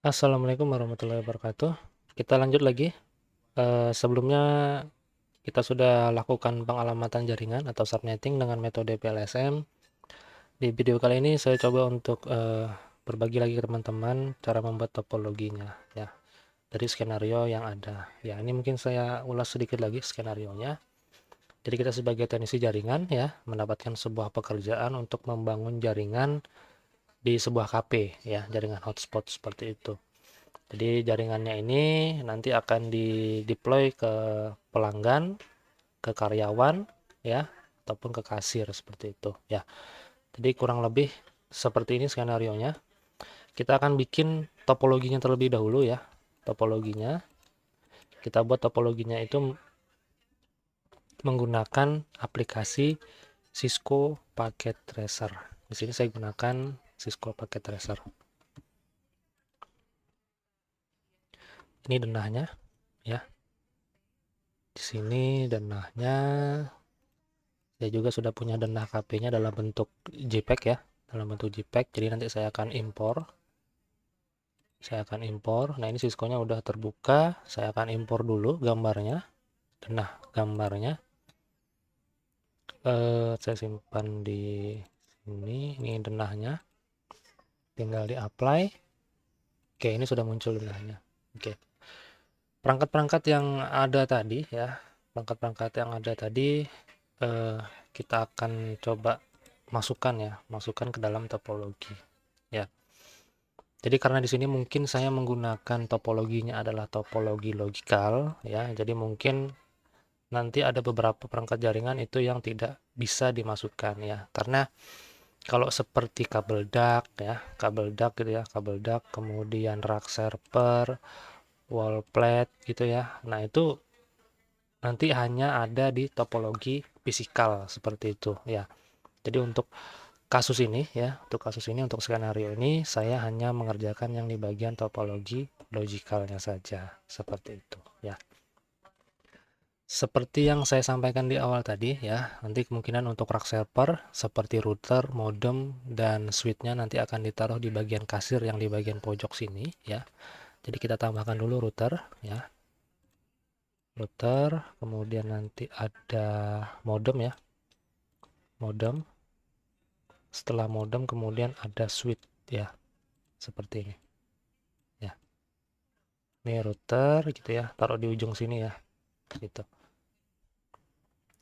Assalamualaikum warahmatullahi wabarakatuh. Kita lanjut lagi. Sebelumnya kita sudah lakukan pengalamatan jaringan atau subnetting dengan metode PLSM. Di video kali ini saya coba untuk berbagi lagi ke teman-teman cara membuat topologinya ya dari skenario yang ada. Ya, ini mungkin saya ulas sedikit lagi skenarionya. Jadi kita sebagai teknisi jaringan ya mendapatkan sebuah pekerjaan untuk membangun jaringan di sebuah KP ya, jaringan hotspot seperti itu. Jadi jaringannya ini nanti akan di-deploy ke pelanggan, ke karyawan, ya, ataupun ke kasir seperti itu, ya. Jadi kurang lebih seperti ini skenarionya. Kita akan bikin topologinya terlebih dahulu ya. Topologinya, kita buat topologinya itu menggunakan aplikasi Cisco Packet Tracer. Di sini saya gunakan Cisco Packet Tracer. Ini denahnya, ya. Di sini denahnya. Saya juga sudah punya denah KP-nya dalam bentuk JPEG ya, dalam bentuk JPEG. Jadi nanti saya akan impor. Nah, ini Cisco-nya udah terbuka. Saya akan impor dulu gambarnya, denah gambarnya. Saya simpan di sini. Ini denahnya. Tinggal di apply. Oke, ini sudah muncul denahnya. Oke. Perangkat-perangkat yang ada tadi ya, perangkat-perangkat yang ada tadi eh, kita akan coba masukkan ke dalam topologi. Ya. Jadi karena di sini mungkin saya menggunakan topologinya adalah topologi logikal, ya. Jadi mungkin nanti ada beberapa perangkat jaringan itu yang tidak bisa dimasukkan ya. Karena kalau seperti kabel DAC ya, kabel DAC, kemudian rack server, wall plate gitu ya. Nah, itu nanti hanya ada di topologi fisikal seperti itu ya. Jadi untuk kasus ini ya, untuk skenario ini saya hanya mengerjakan yang di bagian topologi logikalnya saja, seperti itu ya. Seperti yang saya sampaikan di awal tadi ya, nanti kemungkinan untuk rack server seperti router, modem, dan switch-nya nanti akan ditaruh di bagian kasir yang di bagian pojok sini ya. Jadi kita tambahkan dulu router ya. Router, kemudian nanti ada modem ya. Modem. Setelah modem kemudian ada switch ya. Seperti ini. Ya. Ini router gitu ya, taruh di ujung sini ya. Gitu.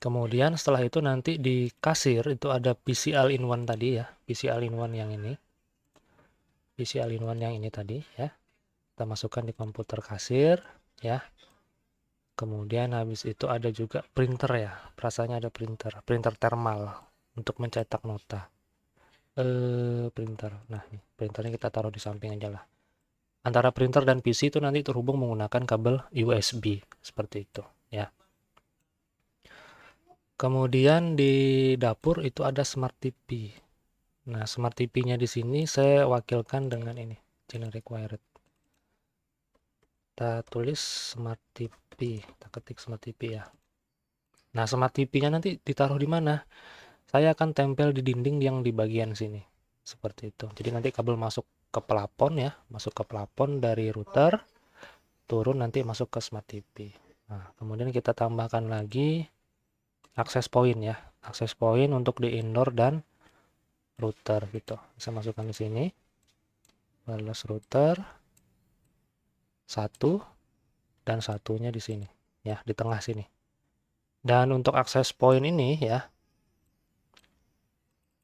Kemudian setelah itu nanti di kasir itu ada PC all-in-one tadi ya, PC all-in-one yang ini. PC all-in-one yang ini tadi ya. Kita masukkan di komputer kasir ya. Kemudian habis itu ada juga printer ya. Rasanya ada printer thermal untuk mencetak nota. Printer. Nah, nih, printernya kita taruh di samping aja lah. Antara printer dan PC itu nanti terhubung menggunakan kabel USB seperti itu ya. Kemudian di dapur itu ada smart TV. Nah, smart TV-nya di sini saya wakilkan dengan ini, generic wired. Kita tulis smart TV, kita ketik smart TV ya. Nah, smart TV-nya nanti ditaruh di mana? Saya akan tempel di dinding yang di bagian sini. Seperti itu. Jadi nanti kabel masuk ke plafon ya, masuk ke plafon dari router, turun nanti masuk ke smart TV. Nah, kemudian kita tambahkan lagi akses point ya. Akses point untuk di indoor dan router gitu. Saya masukkan di sini. Wireless router satu dan satunya di sini ya, di tengah sini. Dan untuk akses point ini ya,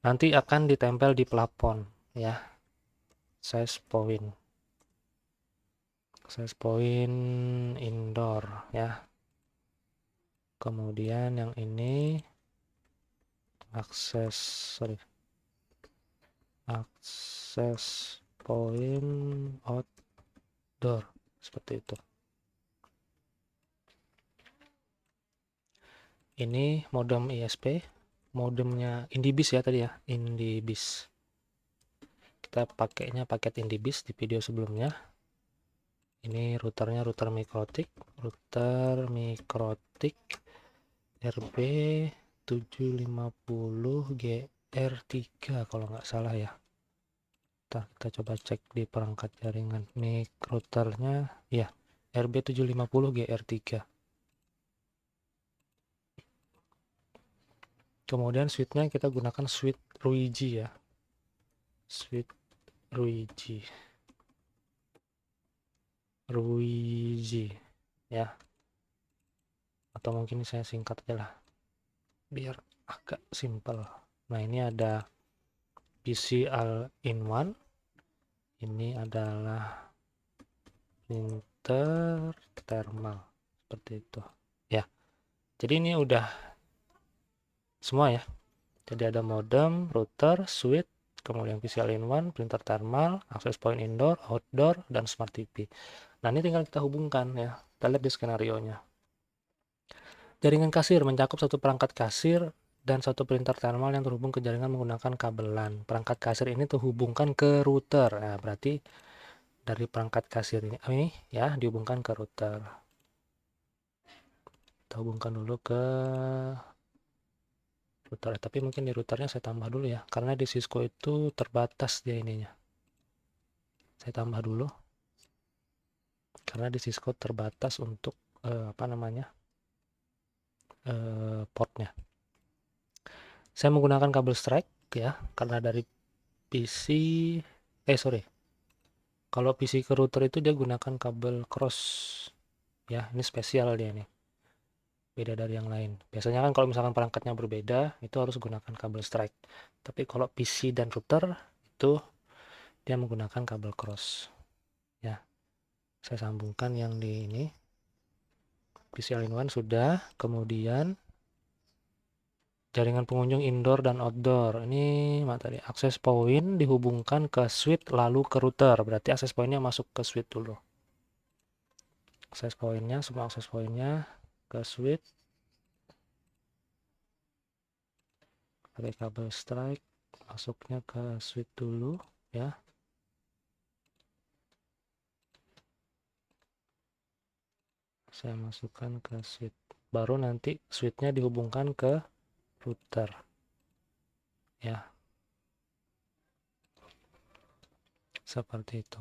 nanti akan ditempel di plafon ya. Access point. Access point indoor ya. Kemudian yang ini akses point outdoor seperti itu. Ini modem ISP, modemnya Indibis ya tadi ya, Indibis. Kita pakainya paket Indibis di video sebelumnya. Ini routernya router Mikrotik RB750 GR3 kalau nggak salah ya. Kita Bentar, kita coba cek di perangkat jaringan. Ini routernya, ya, RB750GR3. Kemudian switch-nya kita gunakan switch Ruiji ya. Switch Ruiji. Ya. Atau mungkin saya singkat aja lah. Biar agak simple. Nah, ini ada PC all-in-one. Ini adalah printer thermal seperti itu. Ya. Jadi ini udah semua ya. Jadi ada modem, router, switch, kemudian PC all-in-one, printer thermal, access point indoor, outdoor, dan smart TV. Nah, ini tinggal kita hubungkan ya. Kita lihat di skenario-nya. Jaringan kasir mencakup satu perangkat kasir dan satu printer thermal yang terhubung ke jaringan menggunakan kabel LAN. Perangkat kasir ini terhubungkan ke router. Nah, berarti dari perangkat kasir ini ya dihubungkan ke router. Kita hubungkan dulu ke router, tapi mungkin di routernya saya tambah dulu ya, karena di Cisco itu terbatas dia ininya. Saya tambah dulu, karena di Cisco terbatas untuk portnya. Saya menggunakan kabel strike ya, karena dari PC, kalau PC ke router itu dia gunakan kabel cross ya, ini spesial dia nih. Beda dari yang lain. Biasanya kan kalau misalkan perangkatnya berbeda, itu harus gunakan kabel strike. Tapi kalau PC dan router, itu dia menggunakan kabel cross. Ya, saya sambungkan yang di ini. PC all-in-one sudah, kemudian jaringan pengunjung indoor dan outdoor. Ini materi akses point dihubungkan ke switch lalu ke router. Berarti akses pointnya masuk ke switch dulu. Akses pointnya, semua akses pointnya ke switch. Pakai kabel strike, masuknya ke switch dulu ya. Saya masukkan ke switch. Baru nanti switch-nya dihubungkan ke router. Ya. Seperti itu.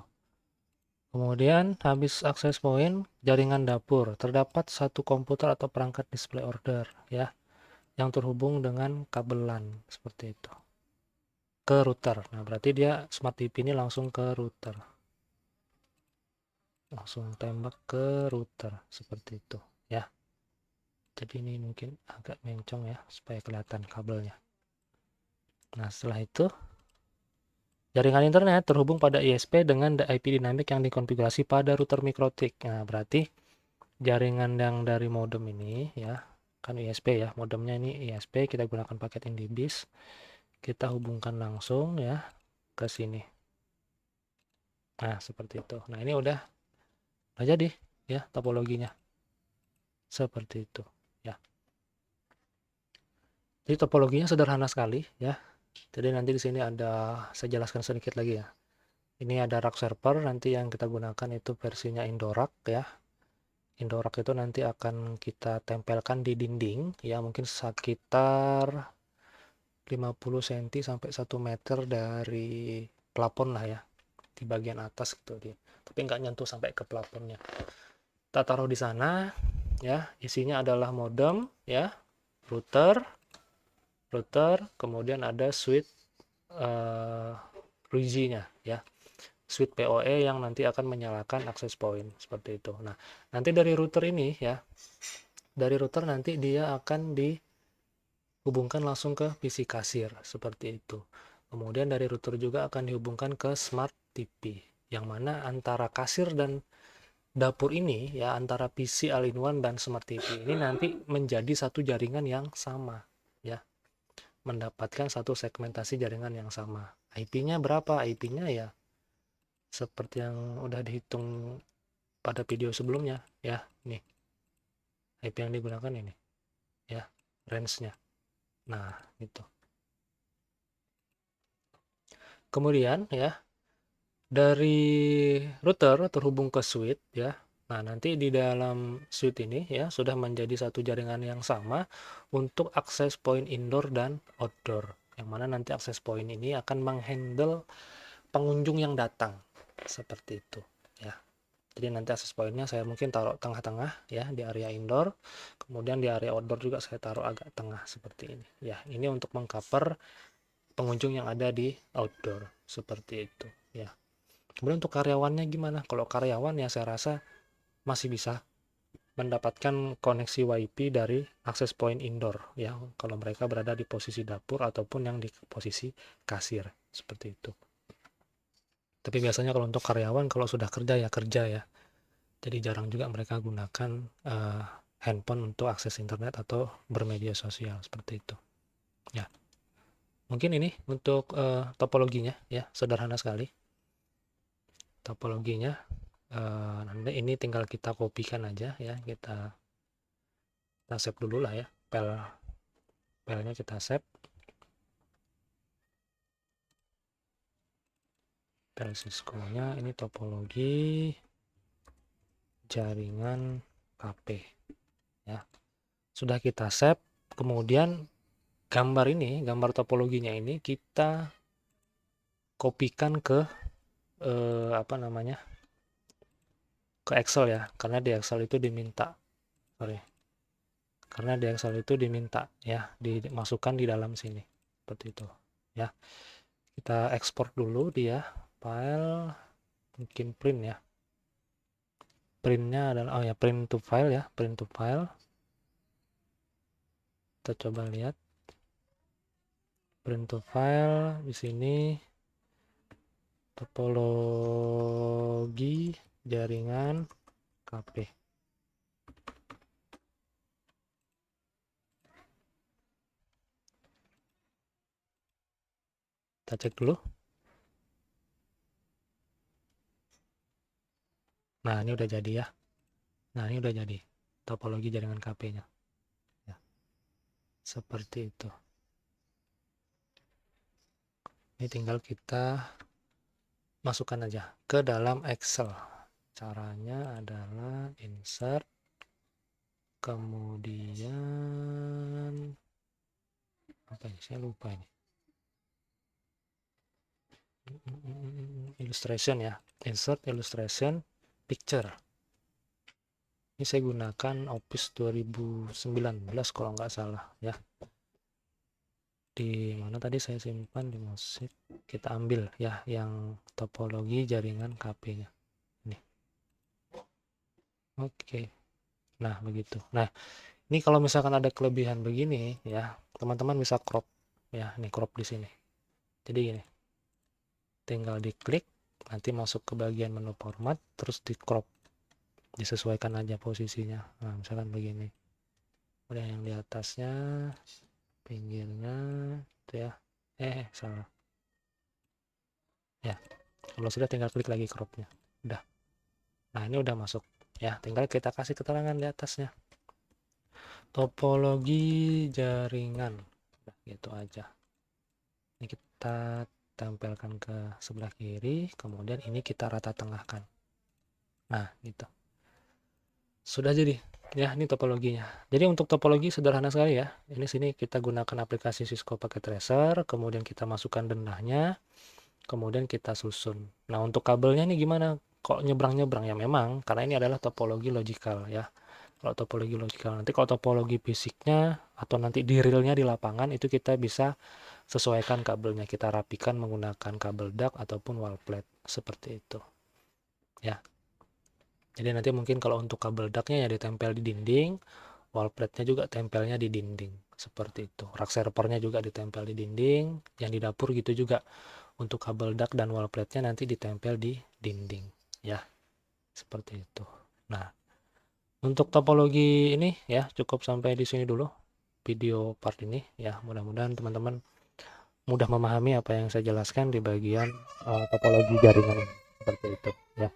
Kemudian habis akses point, jaringan dapur. Terdapat satu komputer atau perangkat display order ya, yang terhubung dengan kabel LAN seperti itu. Ke router. Nah, berarti dia smart TV ini langsung ke router. Langsung tembak ke router seperti itu ya. Jadi ini mungkin agak mencong ya supaya kelihatan kabelnya. Nah, setelah itu jaringan internet terhubung pada ISP dengan IP dinamik yang dikonfigurasi pada router MikroTik. Nah, berarti jaringan yang dari modem ini ya, kan ISP ya, modemnya ini ISP, kita gunakan paket IndiBis. Kita hubungkan langsung ya ke sini. Nah, seperti itu. Nah, ini udah jadi ya topologinya. Seperti itu ya. Jadi topologinya sederhana sekali ya. Jadi nanti di sini ada, saya jelaskan sedikit lagi ya. Ini ada rack server, nanti yang kita gunakan itu versinya Indorack ya. Indorack itu nanti akan kita tempelkan di dinding ya, mungkin sekitar 50 cm sampai 1 meter dari plafon lah ya, di bagian atas gitu dia. Tapi nggak nyentuh sampai ke plafonnya. Kita taruh di sana ya, isinya adalah modem ya, router, kemudian ada switch Ruiji-nya ya. Switch PoE yang nanti akan menyalakan access point seperti itu. Nah, nanti dari router ini ya, dari router nanti dia akan dihubungkan langsung ke PC kasir seperti itu. Kemudian dari router juga akan dihubungkan ke smart TV, yang mana antara kasir dan dapur ini ya, antara PC all-in-one dan smart TV ini nanti menjadi satu jaringan yang sama ya, mendapatkan satu segmentasi jaringan yang sama. IP-nya berapa? IP-nya ya seperti yang udah dihitung pada video sebelumnya ya, nih IP yang digunakan ini ya, range-nya. Nah, gitu. Kemudian ya, dari router terhubung ke switch ya. Nah, nanti di dalam switch ini ya sudah menjadi satu jaringan yang sama untuk akses point indoor dan outdoor. Yang mana nanti akses point ini akan menghandle pengunjung yang datang, seperti itu ya. Jadi nanti access point-nya saya mungkin taruh tengah-tengah ya di area indoor, kemudian di area outdoor juga saya taruh agak tengah seperti ini ya. Ini untuk mengcover pengunjung yang ada di outdoor seperti itu ya. Kemudian untuk karyawannya gimana? Kalau karyawan ya saya rasa masih bisa mendapatkan koneksi WiFi dari access point indoor ya, kalau mereka berada di posisi dapur ataupun yang di posisi kasir seperti itu. Tapi biasanya kalau untuk karyawan kalau sudah kerja ya, jadi jarang juga mereka gunakan handphone untuk akses internet atau bermedia sosial seperti itu ya. Mungkin ini untuk topologinya ya, sederhana sekali topologinya. Nanti ini tinggal kita kopikan aja ya, kita save dulu lah ya, filenya kita save, file Cisco-nya. Ini topologi jaringan KP ya, sudah kita save. Kemudian gambar topologinya ini kita kopikan ke ke Excel ya, karena di Excel itu diminta ya dimasukkan di dalam sini seperti itu ya. Kita ekspor dulu dia file, mungkin print ya, printnya adalah print to file ya, print to file. Kita coba lihat print to file di sini, topologi jaringan KP. Kita cek dulu. Nah, ini udah jadi ya. Nah, ini udah jadi topologi jaringan KP-nya. Ya. Seperti itu. Ini tinggal kita masukkan aja ke dalam Excel. Caranya adalah insert, kemudian apa ini? Saya lupa ini. Illustration ya, insert illustration picture. Ini saya gunakan Office 2019 kalau nggak salah ya. Di mana tadi saya simpan di musik, kita ambil ya yang topologi jaringan KP-nya ini. Oke, nah begitu. Nah ini kalau misalkan ada kelebihan begini ya, teman-teman bisa crop ya, ini crop di sini. Jadi gini, tinggal diklik, nanti masuk ke bagian menu format, terus di crop, disesuaikan aja posisinya. Nah misalkan begini, udah yang di atasnya, pinggirnya itu ya, salah ya. Kalau sudah tinggal klik lagi cropnya, udah. Nah ini udah masuk ya, tinggal kita kasih keterangan di atasnya, topologi jaringan, udah gitu aja. Ini kita tempelkan ke sebelah kiri, kemudian ini kita rata tengahkan. Nah gitu, sudah jadi ya, ini topologinya. Jadi untuk topologi sederhana sekali ya. Ini sini kita gunakan aplikasi Cisco Packet Tracer, kemudian kita masukkan denahnya, kemudian kita susun. Nah untuk kabelnya ini gimana kok nyebrang-nyebrang ya? Memang karena ini adalah topologi logical ya. Kalau topologi logical, nanti kalau topologi fisiknya atau nanti di realnya di lapangan itu kita bisa sesuaikan kabelnya, kita rapikan menggunakan kabel duct ataupun wall plate seperti itu ya. Jadi nanti mungkin kalau untuk kabel ductnya ya ditempel di dinding, wall plate-nya juga tempelnya di dinding seperti itu. Rak servernya juga ditempel di dinding, yang di dapur gitu juga. Untuk kabel duct dan wall plate-nya nanti ditempel di dinding ya, seperti itu. Nah untuk topologi ini ya cukup sampai di sini dulu video part ini ya. Mudah-mudahan teman-teman mudah memahami apa yang saya jelaskan di bagian topologi jaringan ini, seperti itu ya.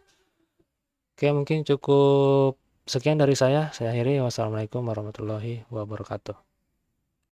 Oke, mungkin cukup sekian dari saya akhiri. Wassalamualaikum warahmatullahi wabarakatuh.